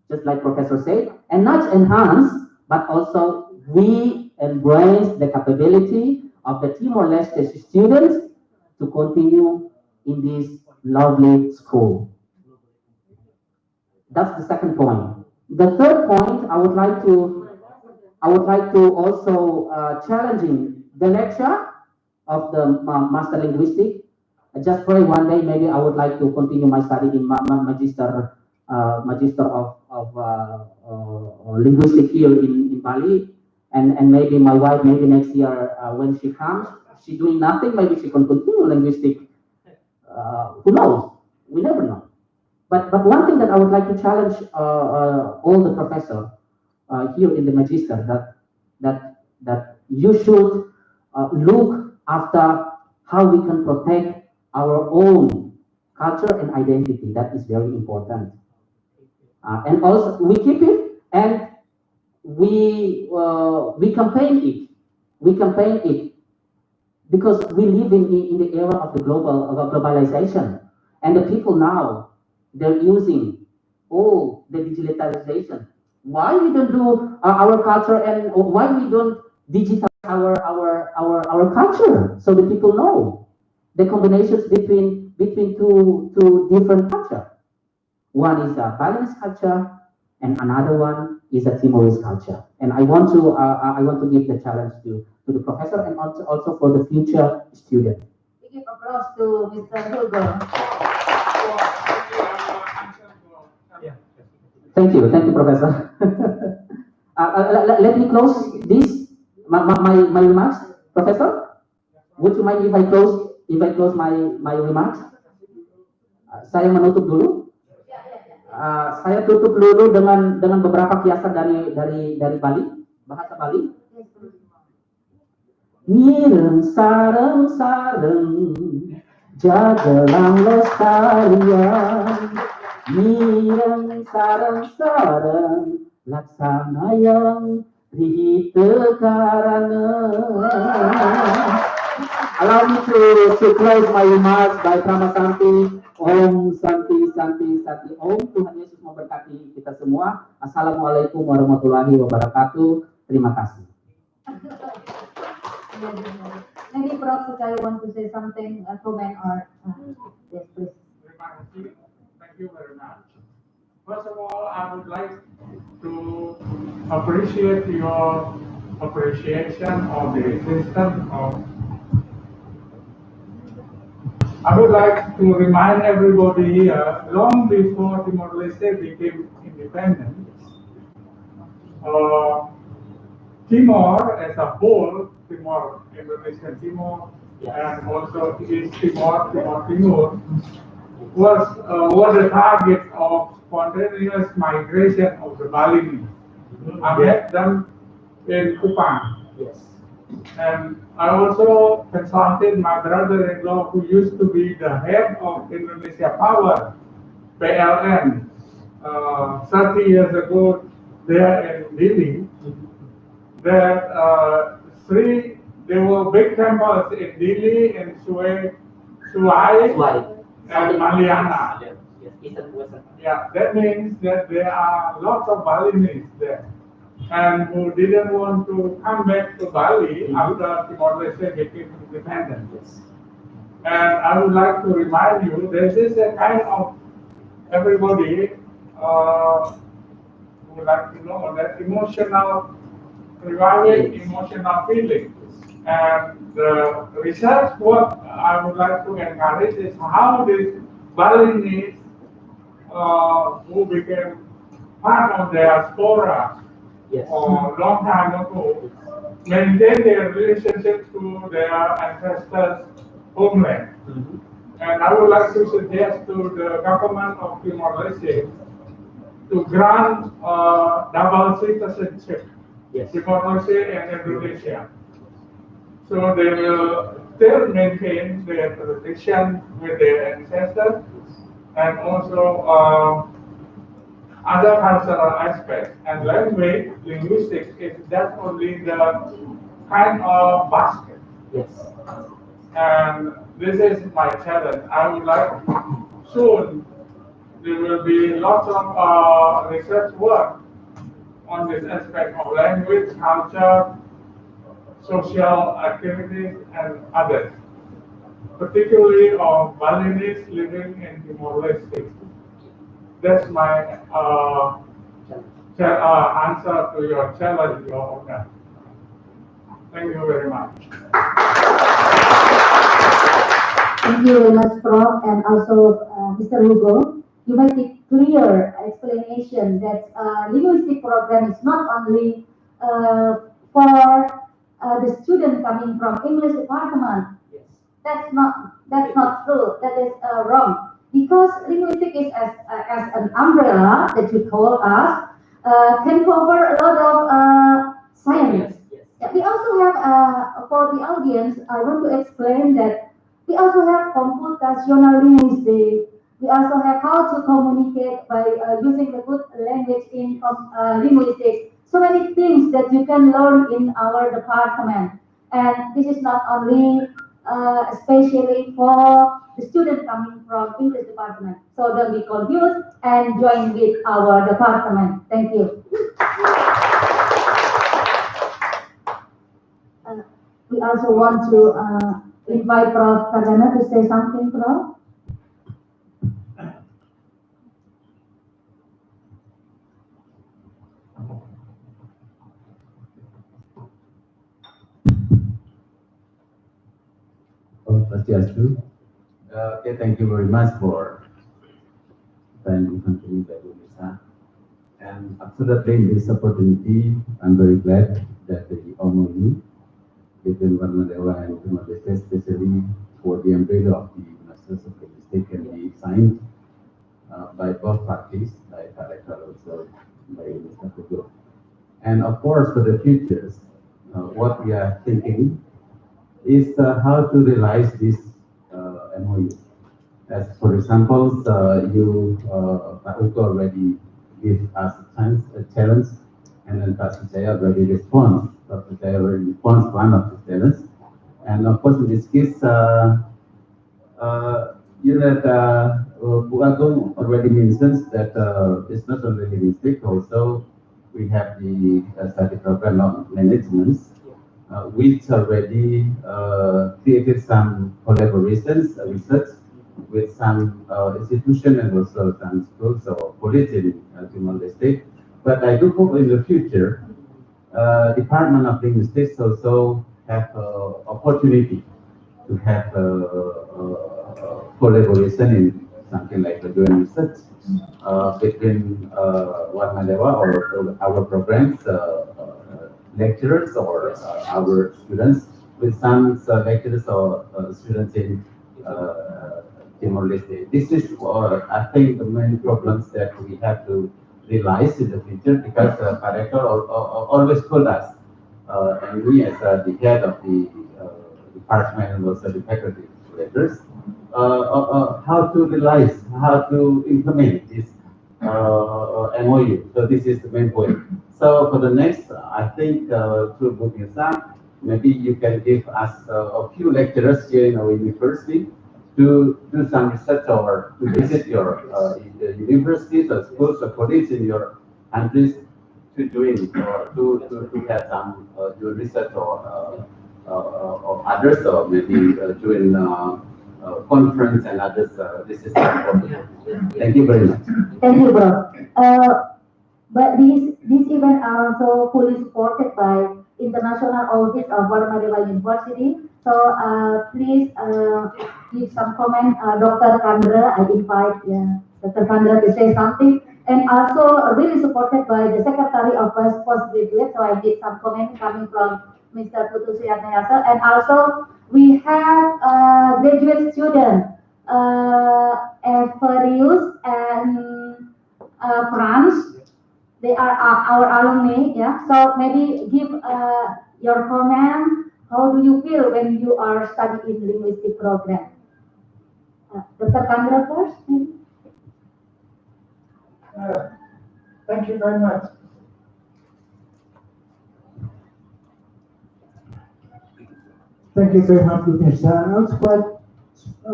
just like Professor said, and not enhance but also we embrace the capability of the Timor-Leste students to continue in this lovely school. That's the second point. The third point, I would like to also challenging the lecture of the Master Linguistic. I just pray one day maybe I would like to continue my study in Magister of Linguistic here in Bali, and maybe my wife maybe next year when she comes, she doing nothing, maybe she can continue linguistic. Who knows? We never know. But one thing that I would like to challenge all the professors here in the Magister, that you should look after how we can protect our own culture and identity. That is very important. And also we keep it, and we campaign it. We campaign it because we live in the era of the globalization, and the people now, they're using all the digitalization. Why we don't do our culture, and why we don't digitize our culture so the people know the combinations between two different culture. One is a Balinese culture, and another one is a Timorese culture. And I want to give the challenge to the professor, and also for the future student. We give applause to Mr. Hugo. Thank you, Professor. Let me close this my remarks, Professor. Would you mind if I close my remarks? Saya menutup dulu. Saya tutup dulu dengan beberapa kiasan dari Bali, bahasa Bali. Nireng sareng jagelang lestarian, Mireng sareng-sareng laksana yang karana. Allow me to close my remarks by Prama Santi. Om Santi Santi Santi Om. Tuhan Yesus memberkati kita semua. Assalamualaikum warahmatullahi wabarakatuh. Terima kasih. Maybe Prof. Sukai want to say something, comment or yes, please. Thank you very much. First of all, I would like to appreciate your appreciation of the system of. I would like to remind everybody here, long before Timor-Leste became independent, Timor as a whole, Timor, Indonesian Timor, and also East Timor, Timor, was a target of spontaneous migration of the Balinese. I met them in Kupang. Yes. And I also consulted my brother-in-law who used to be the head of Indonesia Power, PLN, 30 years ago there in Delhi. That there were big temples in Delhi, in Suai, and Maliana. Yes, Eastern Western. Yeah, that means that there are lots of Balinese there, and who didn't want to come back to Bali after Timor-Leste became independent. And I would like to remind you, there is a kind of everybody would like to know that emotional reviving emotional feeling. And the research work I would like to encourage is how these Balinese who became part of the diaspora long time ago maintain their relationship to their ancestors' homeland. And I would like to suggest to the government of Timor-Leste to grant double citizenship, Timor-Leste and Indonesia. So they will still maintain their tradition with their ancestors and also other cultural aspects. And language, linguistics is just only the kind of basket. Yes. And this is my challenge. I would like soon there will be lots of research work on this aspect of language, culture, social activities, and others, particularly of Balinese living in Timor-Leste. That's my answer to your challenge, Your Honor. Thank you very much. Thank you very much, Prof. And also Mr. Hugo. You made it clear explanation that linguistic program is not only for the student coming from English department. Yes. That's not true. That is wrong. Because linguistic is as an umbrella that you told us can cover a lot of science. Yes. Yeah, we also have for the audience. I want to explain that we also have computational linguistics. We also have how to communicate by using the good language in linguistics. So many things that you can learn in our department. And this is not only especially for the students coming from English department. So don't be confused and join with our department. Thank you. We also want to invite Prof. Pradana to say something, Prof. Okay, thank you very much for attending company by Indonesia. And absolutely in this opportunity, I'm very glad that the MOU between Warmadewa and Timor-Leste, especially for the umbrella of the Masters of Linguistics, can be signed by both parties, by Director also by Mr. Hugo. And of course, for the futures, what we are thinking is how to realize this MOU. As for example, Pak Uko already give us a challenge, and then Pak Sujaya already responds. Pak Sujaya already responds one of the challenge, and of course in this case, Bu Agung already mentions that it's not only linguistic, also we have the study program of management, which already created some collaborations, research with some institution and also some schools or college in Timor-Leste. But I do hope in the future, Department of Linguistics also have opportunity to have collaboration in something like a joint research between Wat Madawa or our programs, lecturers or our students with some lecturers or students in Timor-Leste. This is, I think, the main problems that we have to realize in the future because Pak Rector always told us, and we as the head of the department and also the faculty letters, how to realize, how to implement this MOU. So this is the main point. So for the next, I think through Bu Nirsa, maybe you can give us a few lecturers here in our university to do some research or to visit your universities or schools or colleges in your countries to doing or to have some do research or others or maybe doing conference and others. This is important. Thank you very much. Thank you, bro. But this event are also fully supported by International Office of Warmadewa University. So please give some comment. Dr. Kandra, I invite Dr. Kandra to say something. And also really supported by the Secretary of Postgraduate. So I did some comment coming from Mr. Putu Suyatnayasa. And also we have graduate student Everius and France. They are our alumni, yeah. So maybe give your comment. How do you feel when you are studying in linguistic program? Dr. Kandra first, maybe. Thank you very much. Thank you very much, Nirsa. It's quite a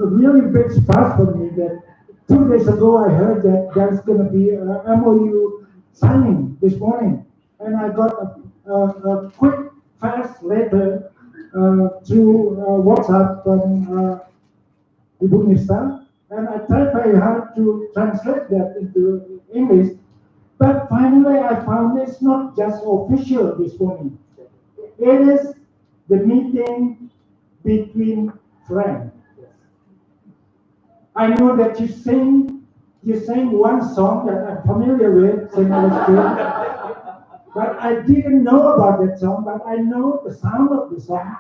really big surprise for me that 2 days ago I heard that there's going to be an MOU signing this morning, and I got a quick, fast letter through WhatsApp from Ibu Nirsa, and I tried very hard to translate that into English, but finally I found it's not just official this morning. It is the meeting between friends. I know that you sing one song that I'm familiar with, Saint Augustine, but I didn't know about that song, but I know the sound of the song.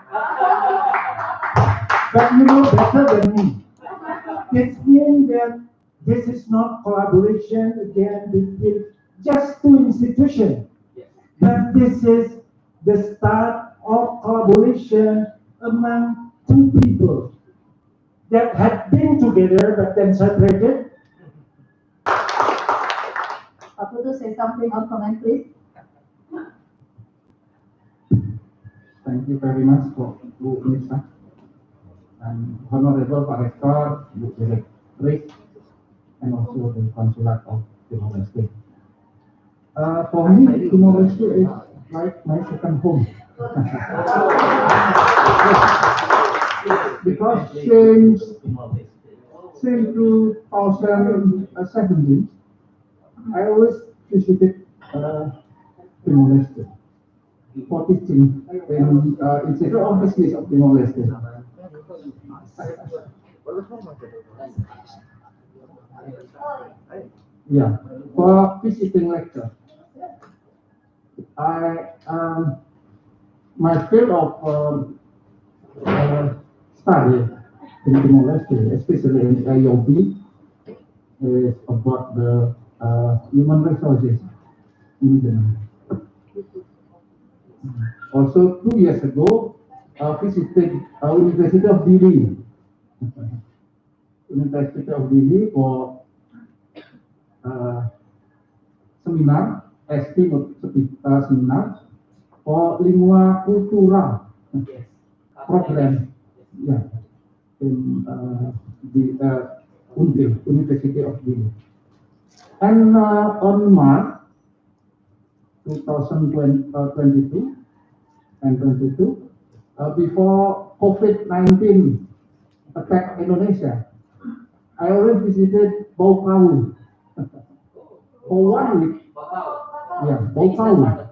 But you know better than me. It means that this is not collaboration again between just two institutions, but this is the start of collaboration among two people that had been together but then separated. Aku to say something or comment, please. Thank you very much for Bu Nirsa and Honorable Pak Rektor, Bu Direktris, and also the Consulate of Timor-Leste. For me, Timor-Leste is like my second home. Because since 2017, I always visited Timor-Leste for teaching in Institute of Business of Timor-Leste. Yeah, for visiting lecture. My field of study in Timor-Leste, especially in AOB, is about the human resources in general. Also, 2 years ago, I visited University of Dili. University of Delhi for seminar, seminar for lingua cultura Yes. program, yeah, in the University of Delhi. And on March 2022 and 22, before COVID-19 attacked Indonesia, I already visited Baukawi for 1 week. Yeah, Baukawi.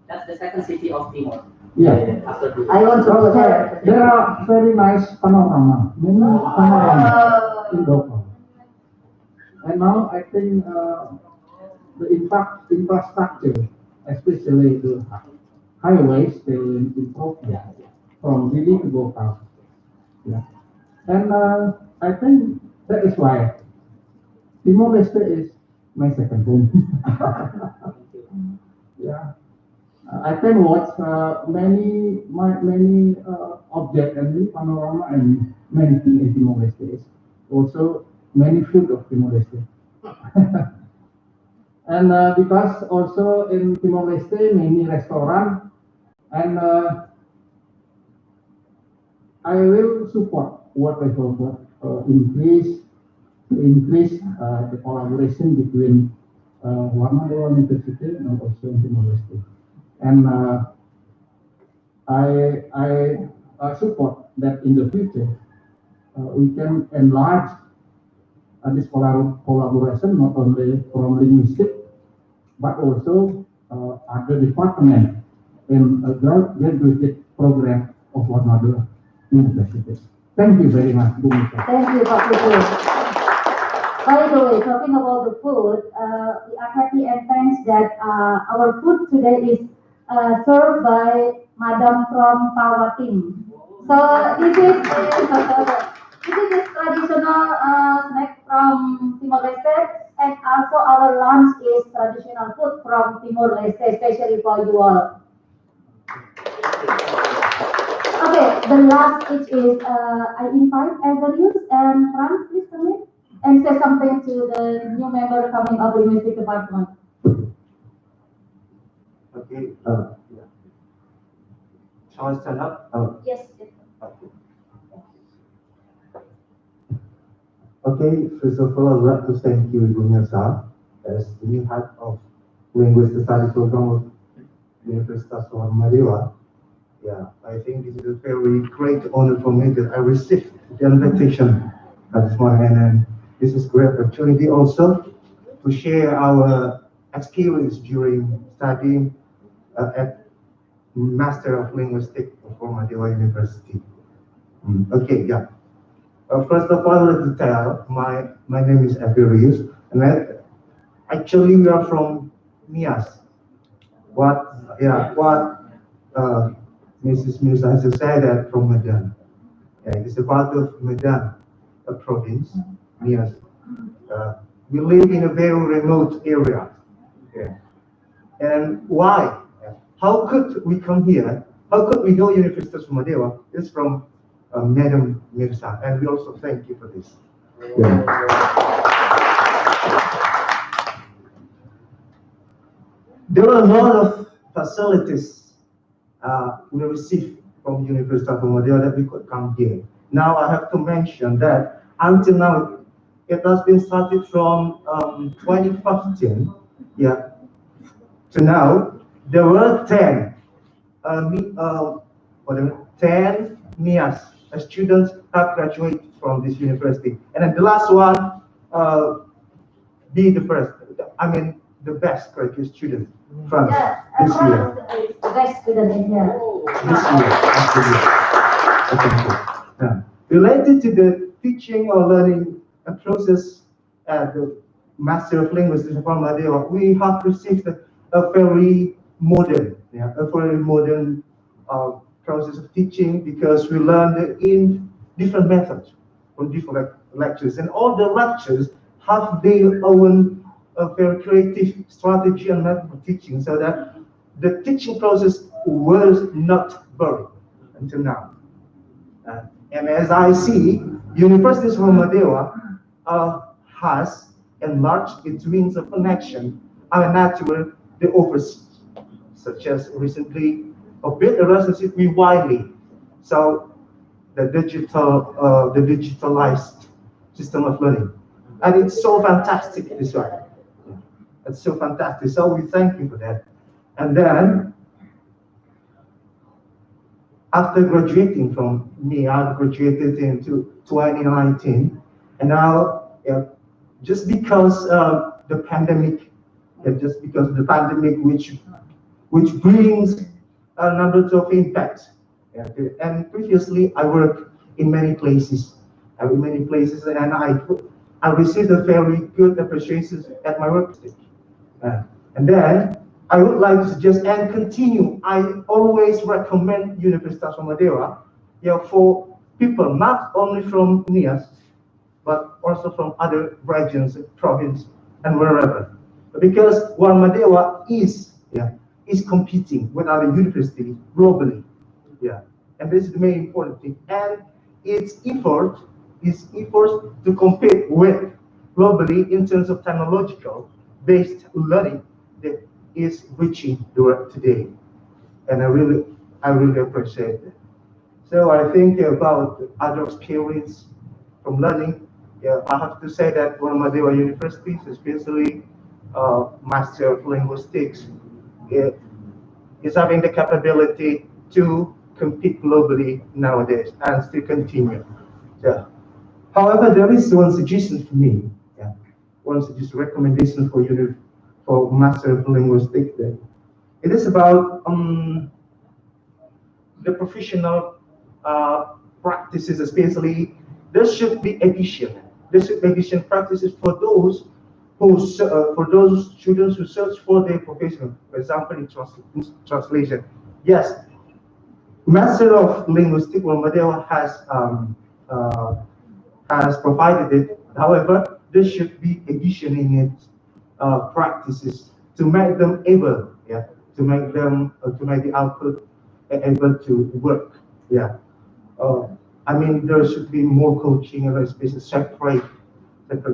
That's the second city of Timor. Yeah. After the I want to go there. There are very nice panorama, many panorama in Baukawi. And now I think the infrastructure, especially the highways, they will improve from Delhi to Baukawi. Yeah. And I think that is why Timor-Leste is my second home. Yeah. I can watch many objects and panorama and many things in Timor-Leste. Also many food of Timor-Leste. And because also in Timor-Leste many restaurants, and I will support what I call increase the collaboration between Warna University and also Timor-Leste. And I support that in the future we can enlarge this collaboration not only from linguistic but also other departments in a graduate program of Warna University. Thank you very much, Bu Mita. Thank you, Pak Putu. By the way, talking about the food, we are happy and thanks that our food today is served by Madam from Pawatim. So this is a traditional snack from Timor-Leste, and also our lunch is traditional food from Timor-Leste, especially for you all. Okay, the last speech is I invite Evarius and Franz, please come in and say something to the new member coming of the linguistic department. Okay, yeah. Shall I stand up? Yes. Okay, first of all, I'd like to thank you, Ibu Mirza, as the new head of Linguistic Studies Program of Universitas Muhammadiyah. Yeah, I think this is a very great honor for me that I received the invitation this morning, and this is great opportunity also to share our experience during studying at Master of Linguistics of Muhammadiyah University. Okay, yeah. First of all, I would like to tell my name is Evarius, and actually we are from Nias. What Mrs. Mirza has said that from Medan. Yeah, it's a part of Medan, a province, Nias. We live in a very remote area. Yeah. And why? How could we come here? How could we go Universitas Muhammadiyah? It's from Madam Mirza, and we also thank you for this. Yeah. There are a lot of facilities we received from University of Muhammadiyah that we could come here. Now I have to mention that until now, it has been started from 2015, yeah, to now. There were 10 Nias students have graduated from this university, and then the last one be the first. I mean, the best graduate student from this year. The best student in here. This year, actually. Yeah. Related to the teaching or learning process at the Master of Linguistics of Muhammadiyah, we have received a very modern, process of teaching, because we learned in different methods from different lectures, and all the lectures have their own very creative strategy and method of teaching, so that the teaching process was not boring until now. And as I see, University of Muhammadiyah has enlarged its means of connection and network the overseas, such as recently a built a relationship with Wiley. So the digitalized system of learning. And it's so fantastic this one. It's so fantastic. So we thank you for that. And then after graduating from me, I graduated in 2019, and now just because the pandemic, which brings a number of impacts. And previously, I worked in many places, and I received a very good appreciation at my workplace. And then I would like to suggest and continue. I always recommend Universitas Muhammadiyah, for people not only from NIAS, but also from other regions, province, and wherever. Because Muhammadiyah is competing with other universities globally. And this is the main important thing. And its effort to compete with globally in terms of technological based learning that is reaching the world today. And I really appreciate it. So I think about other experience from learning. I have to say that Muhammadiyah universities, especially Master of Linguistics, is having the capability to compete globally nowadays and still continue. However, there is one suggestion for me. One suggestion recommendation for Master of Linguistics. It is about the professional practices, especially there should be addition. There should be addition practices for those students who search for their profession. For example, in translation. Yes, Master of Linguistics Muhammadiyah has provided it. However, there should be addition in its practices to make them able, to make the output able to work. I mean, there should be more coaching and especially separate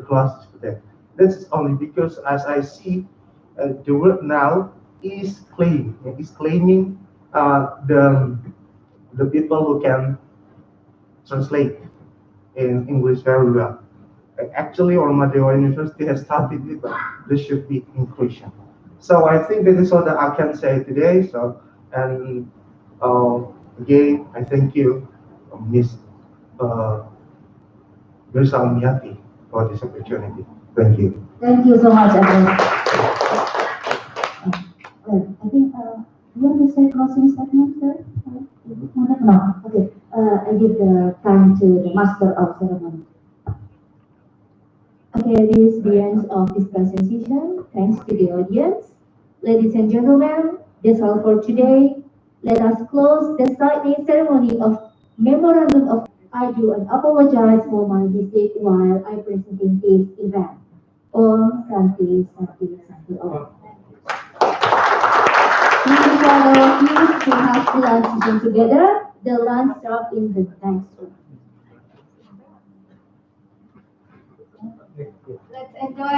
classes for that. That's only because, as I see, the world now is claiming the people who can translate in English very well. Actually, Muhammadiyah University has started with that. There should be inclusion. So I think that is all that I can say today. So, and again, I thank you, Ms. Mirza Umiati, for this opportunity. Thank you. Thank you so much, Edwin. I think you want to say closing statement, sir? No. Okay. I give the time to the Master of Ceremony. Okay, this is the end of this presentation. Thanks to the audience. Ladies and gentlemen, that's all for today. Let us close the signing ceremony of Memorandum of I do and apologize for my mistake while I presenting this event. Om Santi Santi Santi Om. Please follow please to have the lunch session together. The lunch served in the next room. Let's enjoy.